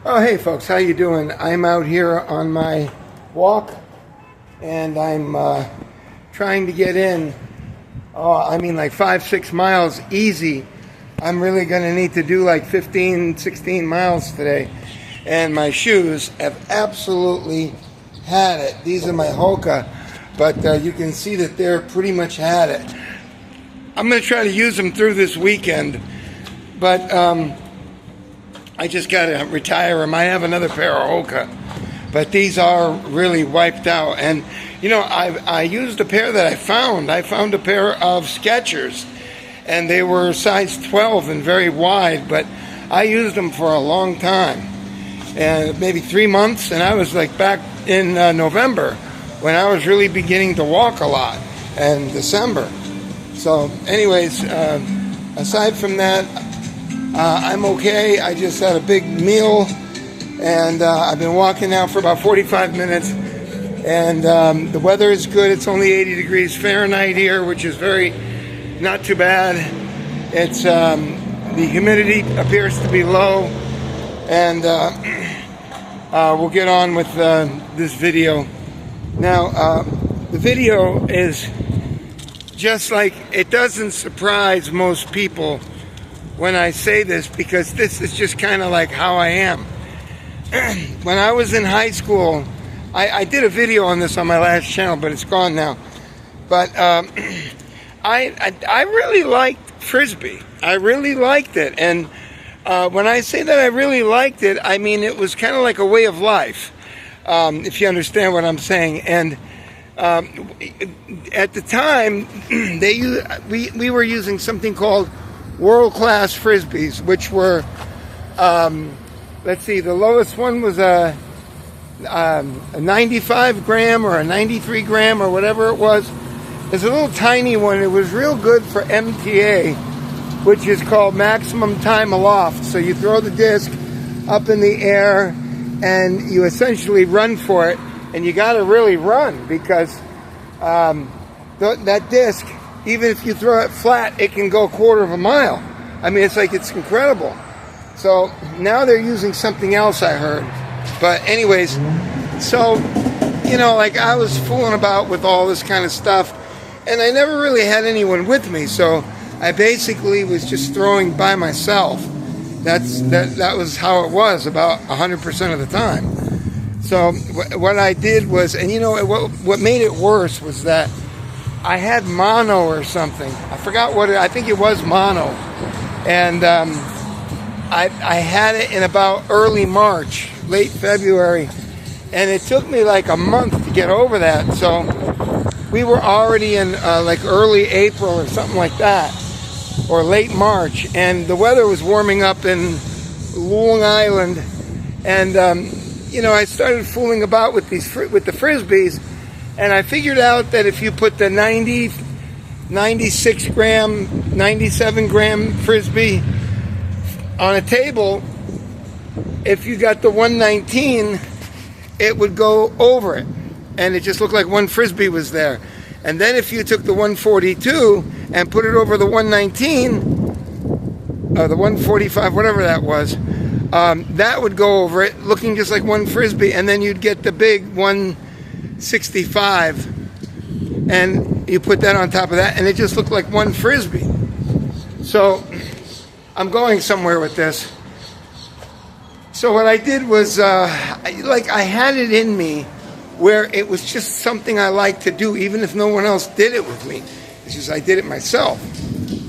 Oh, hey folks, how you doing? I'm out here on my walk, and I'm trying to get in. Like 5-6 miles easy. I'm really going to need to do like 15-16 miles today, and my shoes have absolutely had it. These are my Hoka, but you can see that they're pretty much had it. I'm going to try to use them through this weekend, but I just got to retire them. I have another pair of Hoka, but these are really wiped out. And you know, I used a pair that I found. I found a pair of Skechers, and they were size 12 and very wide, but I used them for a long time, and maybe 3 months, and I was like back in November when I was really beginning to walk a lot, and December. So anyways, aside from that, I'm okay. I just had a big meal, and I've been walking now for about 45 minutes, and the weather is good. It's only 80 degrees Fahrenheit here, which is not too bad. It's the humidity appears to be low, and we'll get on with this video. Now, the video is just like, it doesn't surprise most people when I say this, because this is just kind of like how I am. When I was in high school, I did a video on this on my last channel, but it's gone now. But I really liked Frisbee. I really liked it. And when I say that I really liked it, I mean it was kind of like a way of life, if you understand what I'm saying. And at the time, we were using something called world-class Frisbees, which were, let's see, the lowest one was a 95 gram or a 93 gram or whatever it was. It's a little tiny one. It was real good for MTA, which is called maximum time aloft. So you throw the disc up in the air and you essentially run for it, and you got to really run, because that disc, even if you throw it flat, it can go a quarter of a mile. I mean, it's incredible. So now they're using something else, I heard. But anyways, so, you know, like I was fooling about with all this kind of stuff, and I never really had anyone with me. So I basically was just throwing by myself. That was how it was about 100% of the time. So what I did was, and you know, what made it worse was that I had mono or something. I forgot I think it was mono. And I had it in about early March, late February. And it took me like a month to get over that. So we were already in like early April or something like that, or late March. And the weather was warming up in Long Island. And, you know, I started fooling about with the Frisbees. And I figured out that if you put the 90, 96 gram, 97 gram Frisbee on a table, if you got the 119, it would go over it. And it just looked like one Frisbee was there. And then if you took the 142 and put it over the 119, or the 145, whatever that was, that would go over it, looking just like one Frisbee. And then you'd get the big 165, and you put that on top of that, and it just looked like one Frisbee. So I'm going somewhere with this. So what I did was, I had it in me where it was just something I liked to do, even if no one else did it with me. It's just I did it myself,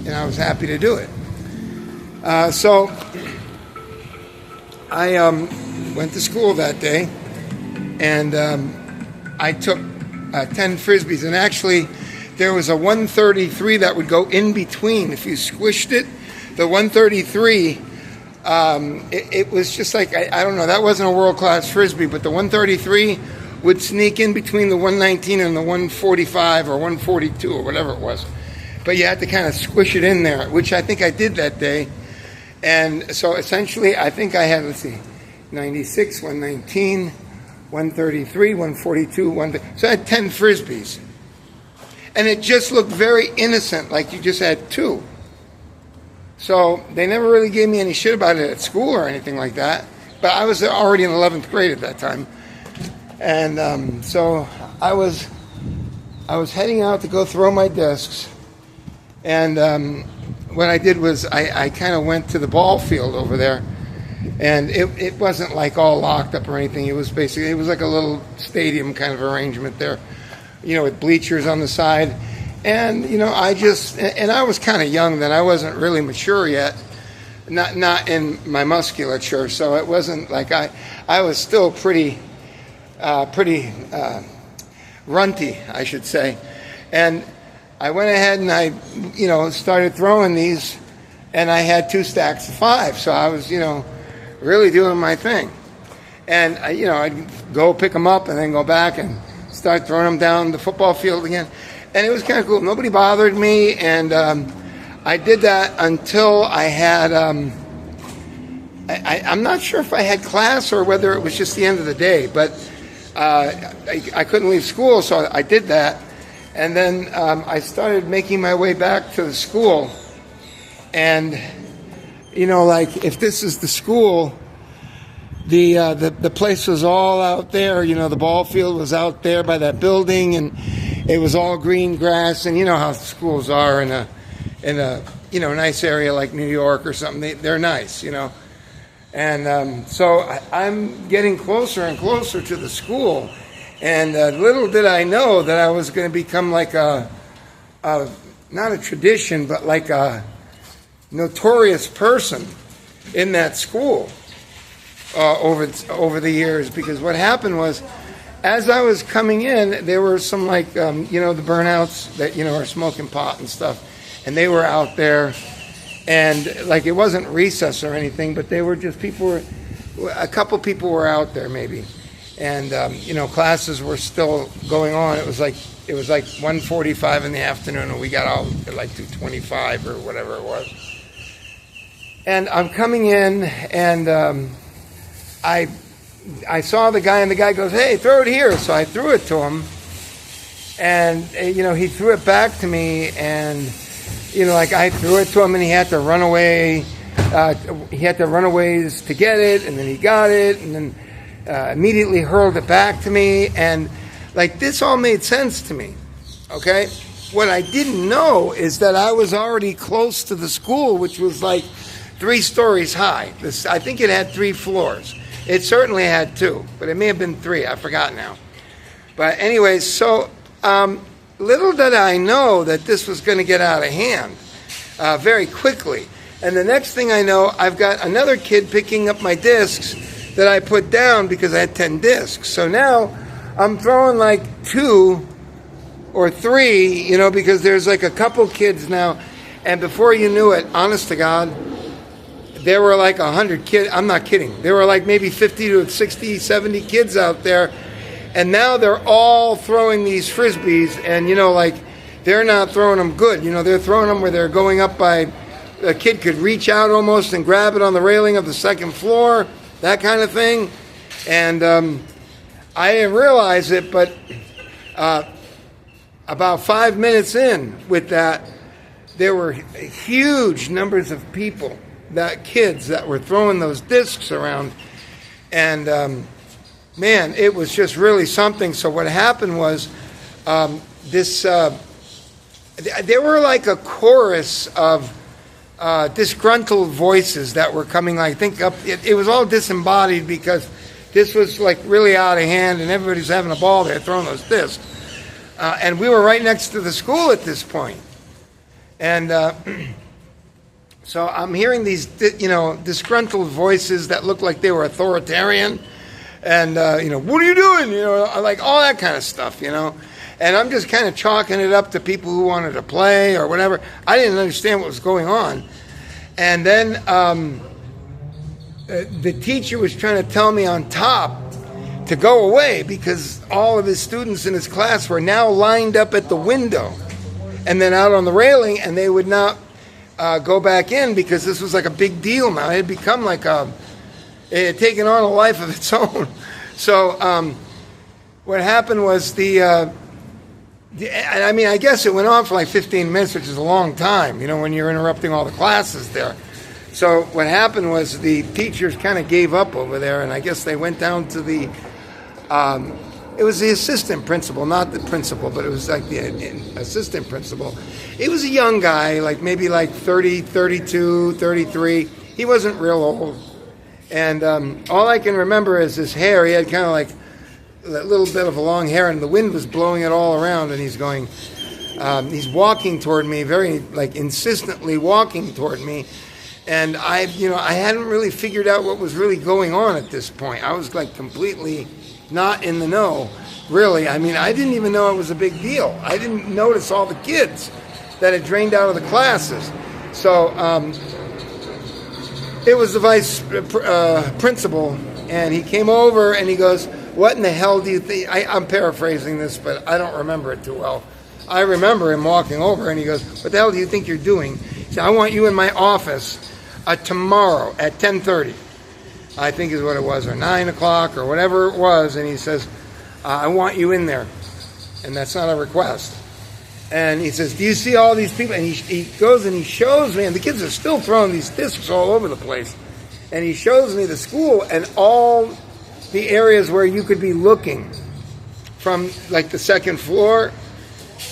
and I was happy to do it. So I went to school that day, and I took 10 Frisbees, and actually there was a 133 that would go in between. If you squished it, the 133, it was just like, I don't know, that wasn't a world-class Frisbee, but the 133 would sneak in between the 119 and the 145 or 142 or whatever it was. But you had to kind of squish it in there, which I think I did that day. And so essentially, I think I had, 96, 119, 133, 142, so I had 10 Frisbees. And it just looked very innocent, like you just had two. So they never really gave me any shit about it at school or anything like that. but I was already in 11th grade at that time. And so I was heading out to go throw my discs. And what I did was I kind of went to the ball field over there. And it wasn't like all locked up or anything. It was like a little stadium kind of arrangement there, with bleachers on the side. And, I was kind of young then. I wasn't really mature yet, not in my musculature. So it wasn't like I was still pretty runty, I should say. And I went ahead and I, started throwing these, and I had 2 stacks of 5. So I was, really doing my thing. And, I'd go pick them up and then go back and start throwing them down the football field again. And it was kind of cool. Nobody bothered me. And I did that until I had, I'm not sure if I had class or whether it was just the end of the day. But I couldn't leave school, so I did that. And then I started making my way back to the school. And if this is the school, the place was all out there. The ball field was out there by that building, and it was all green grass. And you know how schools are in a nice area like New York or something. They're nice, And so I'm getting closer and closer to the school, and little did I know that I was going to become like not a tradition, but like a notorious person in that school over the years. Because what happened was, as I was coming in, there were some the burnouts that are smoking pot and stuff, and they were out there, and it wasn't recess or anything, but they were just a couple people were out there maybe, and classes were still going on. It was like 1:45 in the afternoon, and we got out at 2:25 or whatever it was. And I'm coming in, and I saw the guy, and the guy goes, "Hey, throw it here." So I threw it to him, and he threw it back to me, and I threw it to him, and he had to run away. He had to run a ways to get it, and then he got it, and then immediately hurled it back to me, and this all made sense to me. Okay, what I didn't know is that I was already close to the school, which was 3 stories high. I think it had 3 floors. It certainly had 2, but it may have been 3. I forgot now. But anyways, so little did I know that this was going to get out of hand very quickly. And the next thing I know, I've got another kid picking up my discs that I put down because I had 10 discs. So now I'm throwing 2 or 3, because there's a couple kids now. And before you knew it, honest to God, there were 100 kids. I'm not kidding. There were maybe 50 to 60, 70 kids out there. And now they're all throwing these Frisbees. And, they're not throwing them good. They're throwing them where they're going up by, a kid could reach out almost and grab it on the railing of the 2nd floor, that kind of thing. And I didn't realize it, but about 5 minutes in with that, there were huge numbers of people, kids that were throwing those discs around. And man, it was just really something. So what happened was there were a chorus of disgruntled voices that were coming, I think up. It was all disembodied because this was really out of hand, and everybody's having a ball there throwing those discs. And we were right next to the school at this point. And so I'm hearing these, disgruntled voices that look like they were authoritarian, and what are you doing? All that kind of stuff, And I'm just kind of chalking it up to people who wanted to play or whatever. I didn't understand what was going on. And then the teacher was trying to tell me on top to go away because all of his students in his class were now lined up at the window and then out on the railing, and they would not go back in because this was a big deal now. It had become it had taken on a life of its own. So what happened was I guess it went on for 15 minutes, which is a long time, when you're interrupting all the classes there. So what happened was the teachers kind of gave up over there, and I guess they went down to the, it was the assistant principal, not the principal, but it was like the assistant principal. He was a young guy, like maybe like 30, 32, 33. He wasn't real old. And all I can remember is his hair. He had kind of like a little bit of a long hair, and the wind was blowing it all around, and he's going, he's walking toward me, very like insistently walking toward me. And I hadn't really figured out what was really going on at this point. I was like completely not in the know, really. I mean, I didn't even know it was a big deal. I didn't notice all the kids that had drained out of the classes. So it was the vice principal, and he came over and he goes, "What in the hell do you think?" I'm paraphrasing this, but I don't remember it too well. I remember him walking over, and he goes, "What the hell do you think you're doing?" He said, "I want you in my office tomorrow at 10:30. I think is what it was, or 9 o'clock, or whatever it was. And he says, "I want you in there." And that's not a request. And he says, "Do you see all these people?" And he goes and he shows me, and the kids are still throwing these discs all over the place. And he shows me the school and all the areas where you could be looking from like the second floor.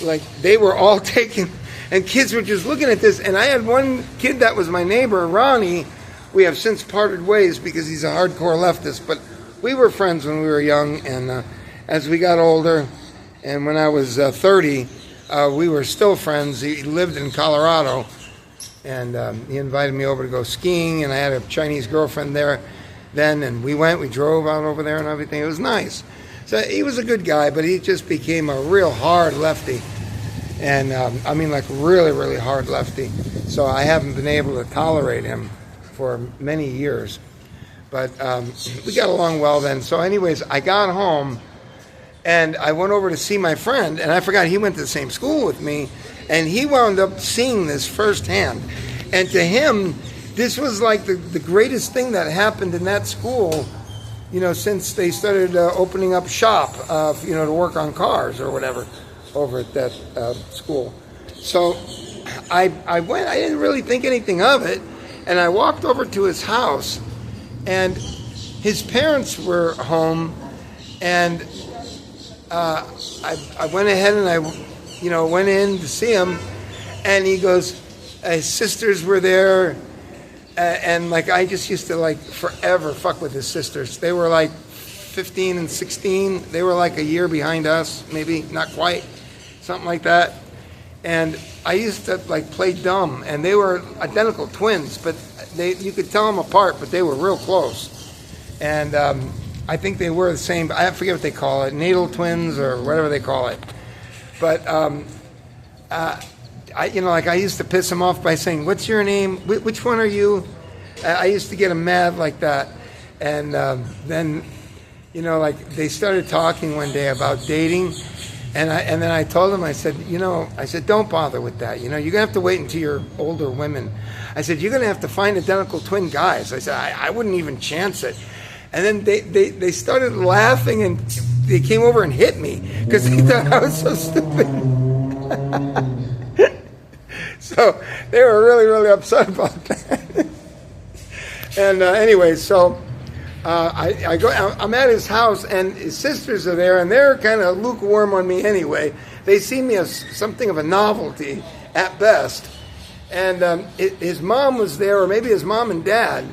Like they were all taken, and kids were just looking at this. And I had one kid that was my neighbor, Ronnie. We have since parted ways because he's a hardcore leftist, but we were friends when we were young, and as we got older, and when I was 30, we were still friends. He lived in Colorado, and he invited me over to go skiing, and I had a Chinese girlfriend there then, and we drove out over there and everything. It was nice. So he was a good guy, but he just became a real hard lefty, and I mean like really, really hard lefty. So I haven't been able to tolerate him for many years, but we got along well then. So anyways, I got home and I went over to see my friend, and I forgot he went to the same school with me, and he wound up seeing this firsthand. And to him, this was like the greatest thing that happened in that school, since they started opening up shop, to work on cars or whatever over at that school. So I went, I didn't really think anything of it. And I walked over to his house, and his parents were home, and I went ahead and I went in to see him, and he goes, his sisters were there, and like I just used to like forever fuck with his sisters. They were like 15 and 16. They were like a year behind us, maybe, not quite, something like that. And I used to like play dumb, and they were identical twins, but you could tell them apart, but they were real close. And I think they were the same. I forget what they call it, natal twins or whatever they call it. But I used to piss them off by saying, "What's your name? Which one are you?" I used to get them mad like that. And then they started talking one day about dating. And then I told him, I said, don't bother with that. You're going to have to wait until you're older women. I said, you're going to have to find identical twin guys. I said, I wouldn't even chance it. And then they started laughing, and they came over and hit me because they thought I was so stupid. So they were really, really upset about that. And anyway, so I'm at his house, and his sisters are there, and they're kind of lukewarm on me anyway. They see me as something of a novelty at best. And his mom was there, or maybe his mom and dad,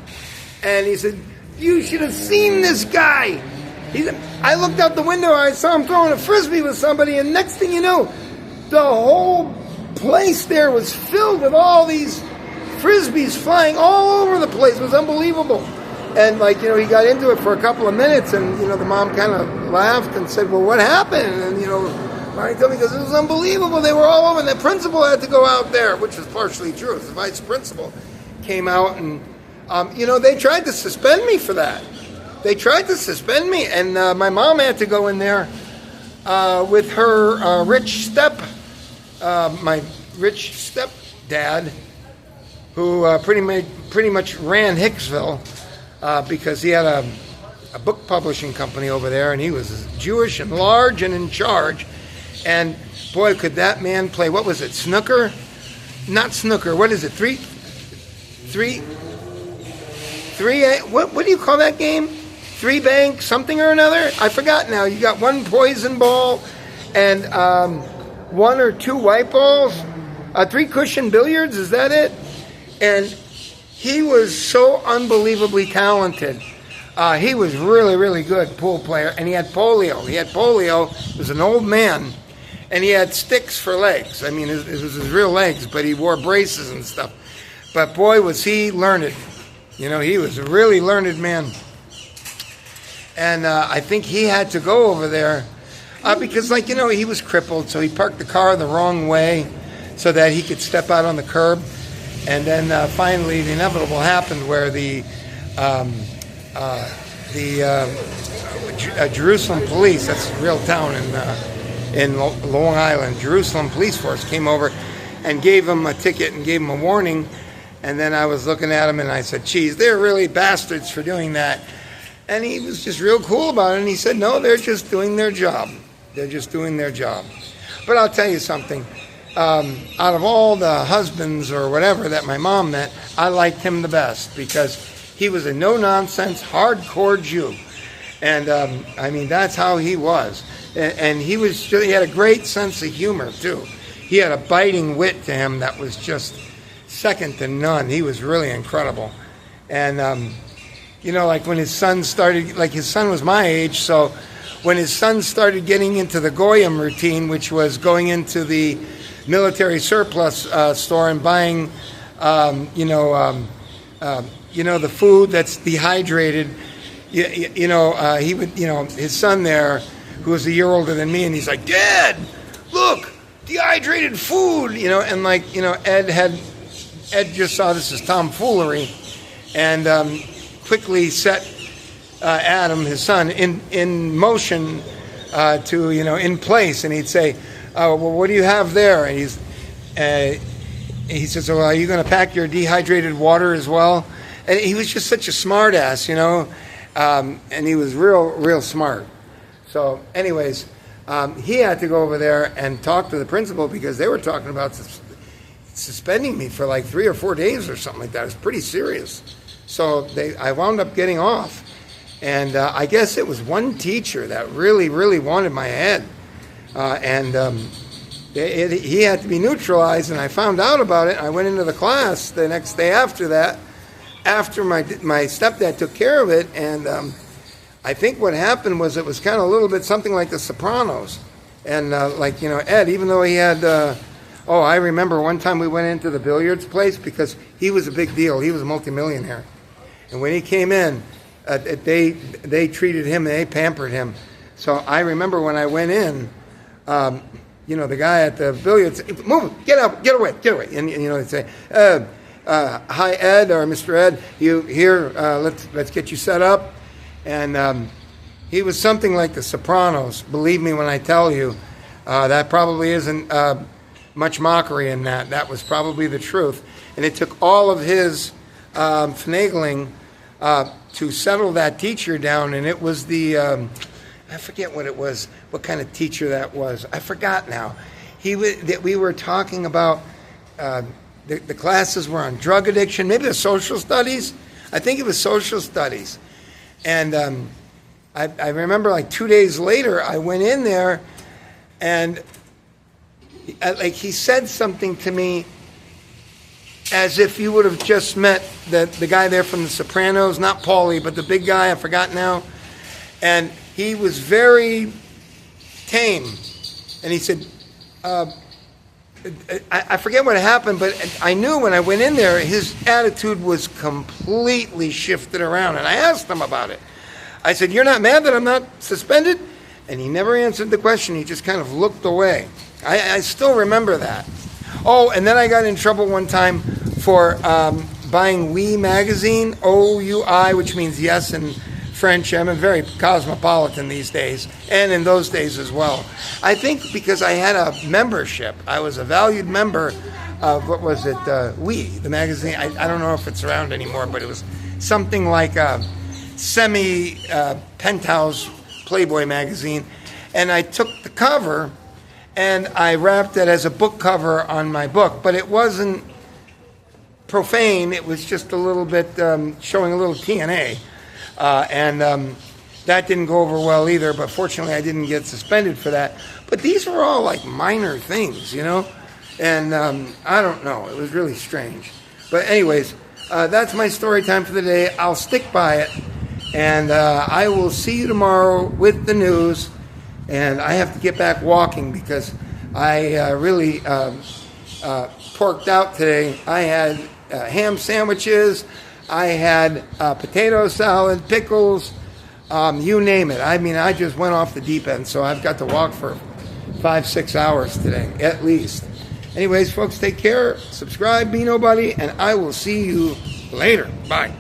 and he said, "You should have seen this guy." I looked out the window, I saw him throwing a frisbee with somebody, and next thing you know, the whole place there was filled with all these frisbees flying all over the place. It was unbelievable. And he got into it for a couple of minutes, and the mom kind of laughed and said, "Well, what happened?" And Ronnie told me, because it was unbelievable. They were all over, and the principal had to go out there, which was partially true. The vice principal came out, and they tried to suspend me for that. They tried to suspend me, and my mom had to go in there with her my rich stepdad, who pretty much ran Hicksville. Because he had a book publishing company over there, and he was Jewish and large and in charge. And boy, could that man play, what was it, snooker? Not snooker, what is it, three? What do you call that game? Three bank something or another? I forgot now. You got one poison ball and one or two white balls. Three cushion billiards, is that it? And he was so unbelievably talented. He was really, really good pool player, and he had polio. He was an old man, and he had sticks for legs. I mean, it was his real legs, but he wore braces and stuff. But boy, was he learned. You know, he was a really learned man. And I think he had to go over there because, like, you know, he was crippled, so he parked the car the wrong way so that he could step out on the curb. And then finally, the inevitable happened where the Jerusalem police, that's a real town in Long Island, Jerusalem police force came over and gave him a ticket and gave him a warning. And then I was looking at him and I said, geez, they're really bastards for doing that. And he was just real cool about it. And he said, no, they're just doing their job. They're just doing their job. But I'll tell you something. Out of all the husbands or whatever that my mom met, I liked him the best because he was a no-nonsense, hardcore Jew. And, I mean, that's how he was. And he had a great sense of humor, too. He had a biting wit to him that was just second to none. He was really incredible. And, you know, like when his son started, like his son was my age, so when his son started getting into the Goyim routine, which was going into the military surplus store and buying, the food that's dehydrated, he would, his son there, who was a year older than me, and he's like, Dad, look, dehydrated food, and like, Ed just saw this as tomfoolery, and quickly set Adam, his son, in motion in place, and he'd say, well, what do you have there? And he says, well, are you going to pack your dehydrated water as well? And he was just such a smart ass, and he was real smart. So anyways, he had to go over there and talk to the principal because they were talking about suspending me for like 3 or 4 days or something like that. It was pretty serious. So I wound up getting off. And I guess it was one teacher that really, really wanted my head. He had to be neutralized, and I found out about it. I went into the class the next day after that, after my stepdad took care of it, and I think what happened was it was kind of a little bit something like The Sopranos. And Ed, even though he had, I remember one time we went into the billiards place because he was a big deal. He was a multimillionaire. And when he came in, they treated him, and they pampered him. So I remember when I went in, the guy at the billiards, move, get up, get away. And, they'd say, hi, Ed, or Mr. Ed, you here, let's get you set up. And he was something like The Sopranos. Believe me when I tell you, that probably isn't much mockery in that. That was probably the truth. And it took all of his finagling to settle that teacher down. And it was I forget what it was, what kind of teacher that was. I forgot now. We were talking about, the classes were on drug addiction, maybe the social studies. I think it was social studies. And I remember like 2 days later, I went in there and he said something to me as if you would have just met the guy there from The Sopranos, not Paulie, but the big guy, I forgot now. And he was very tame. And he said, I forget what happened, but I knew when I went in there, his attitude was completely shifted around. And I asked him about it. I said, you're not mad that I'm not suspended? And he never answered the question. He just kind of looked away. I still remember that. Oh, and then I got in trouble one time for buying Oui magazine, O-U-I, which means yes in French. I'm very cosmopolitan these days, and in those days as well. I think because I had a membership. I was a valued member of, what was it, Oui, the magazine. I don't know if it's around anymore, but it was something like a semi-penthouse Playboy magazine. And I took the cover and I wrapped it as a book cover on my book, but it wasn't profane. It was just a little bit showing a little TNA. And that didn't go over well either, but fortunately I didn't get suspended for that. But these were all like minor things, you know? And I don't know. It was really strange. But anyways, that's my story time for the day. I'll stick by it. And I will see you tomorrow with the news. And I have to get back walking because I really porked out today. I had ham sandwiches. I had potato salad, pickles, you name it. I mean, I just went off the deep end. So I've got to walk for 5-6 hours today, at least. Anyways, folks, take care. Subscribe, be nobody, and I will see you later. Bye.